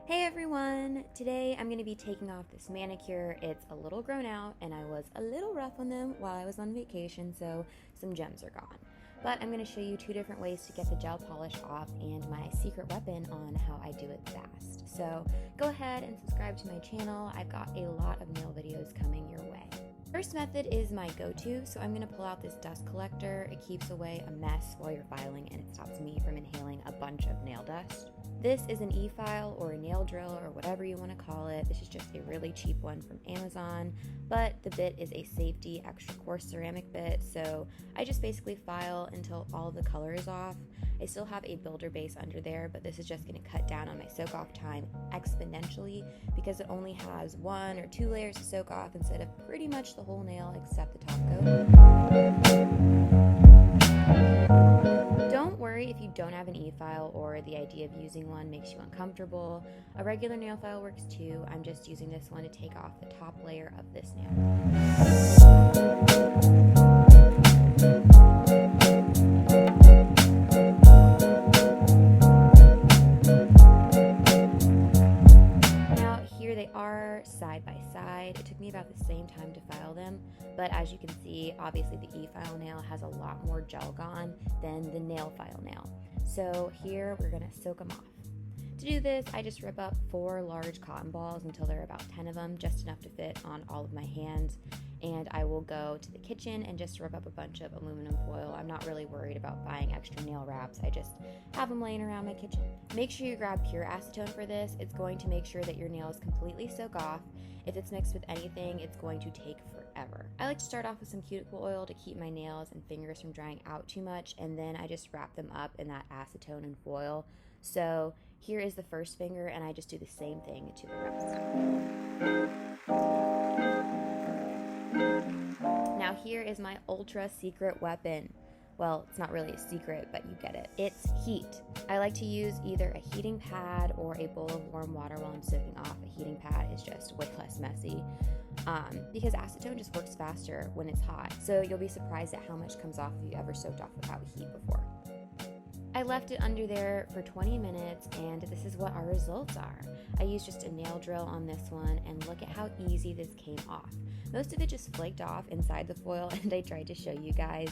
Hey everyone! Today I'm going to be taking off this manicure. It's a little grown out and I was a little rough on them while I was on vacation, so some gems are gone. But I'm going to show you two different ways to get the gel polish off and my secret weapon on how I do it fast. So go ahead and subscribe to my channel. I've got a lot of nail videos coming your way. First method is my go-to, so I'm going to pull out this dust collector. It keeps away a mess while you're filing and it stops me from inhaling a bunch of nail dust. This is an e-file or a nail drill or whatever you want to call it. This is just a really cheap one from Amazon, but the bit is a safety extra coarse ceramic bit, so I just basically file until all of the color is off. I still have a builder base under there, but this is just going to cut down on my soak off time exponentially because it only has 1 or 2 layers to soak off instead of pretty much the whole nail except the top coat. Don't worry if you don't have an e-file or the idea of using one makes you uncomfortable. A regular nail file works too. I'm just using this one to take off the top layer of this nail. They are side by side. It took me about the same time to file them, but as you can see, obviously the e-file nail has a lot more gel gone than the nail file nail. So here we're gonna soak them off. To do this, I just rip up 4 large cotton balls until there are about 10 of them, just enough to fit on all of my hands. And I will go to the kitchen and just rip up a bunch of aluminum foil. I'm not really worried about buying extra nail wraps. I just have them laying around my kitchen. Make sure you grab pure acetone for this. It's going to make sure that your nails completely soak off. If it's mixed with anything, it's going to take forever. I like to start off with some cuticle oil to keep my nails and fingers from drying out too much, and then I just wrap them up in that acetone and foil. So here is the first finger, and I just do the same thing to the rest. Now here is my ultra secret weapon. Well, it's not really a secret, but you get it. It's heat. I like to use either a heating pad or a bowl of warm water while I'm soaking off. A heating pad is just way less messy because acetone just works faster when it's hot. So you'll be surprised at how much comes off if you ever soaked off without heat before. I left it under there for 20 minutes and this is what our results are. I used just a nail drill on this one and look at how easy this came off. Most of it just flaked off inside the foil and I tried to show you guys,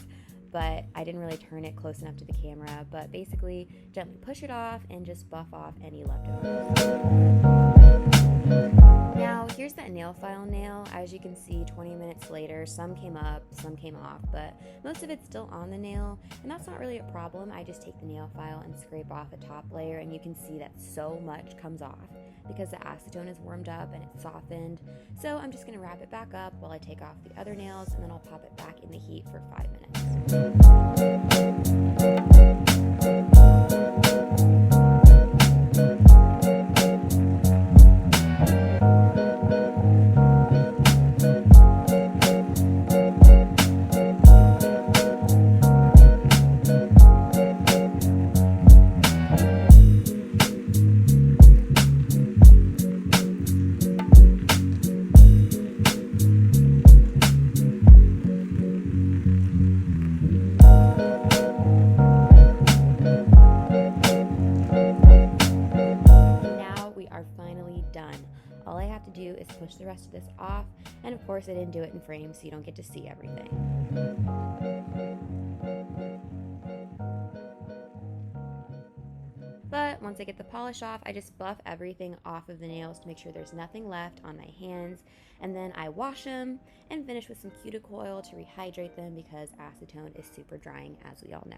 but I didn't really turn it close enough to the camera, but basically gently push it off and just buff off any leftovers. Now here's that nail file nail. As you can see, 20 minutes later, some came up, some came off, but most of it's still on the nail, and that's not really a problem. I just take the nail file and scrape off a top layer, and you can see that so much comes off because the acetone is warmed up and it's softened. So I'm just gonna wrap it back up while I take off the other nails, and then I'll pop it back in the heat for 5 minutes. Done. All I have to do is push the rest of this off, and of course I didn't do it in frame so you don't get to see everything. But once I get the polish off, I just buff everything off of the nails to make sure there's nothing left on my hands, and then I wash them and finish with some cuticle oil to rehydrate them because acetone is super drying, as we all know.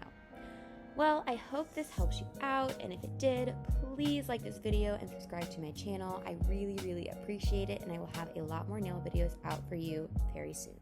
Well, I hope this helps you out, and if it did, please like this video and subscribe to my channel. I really, really appreciate it, and I will have a lot more nail videos out for you very soon.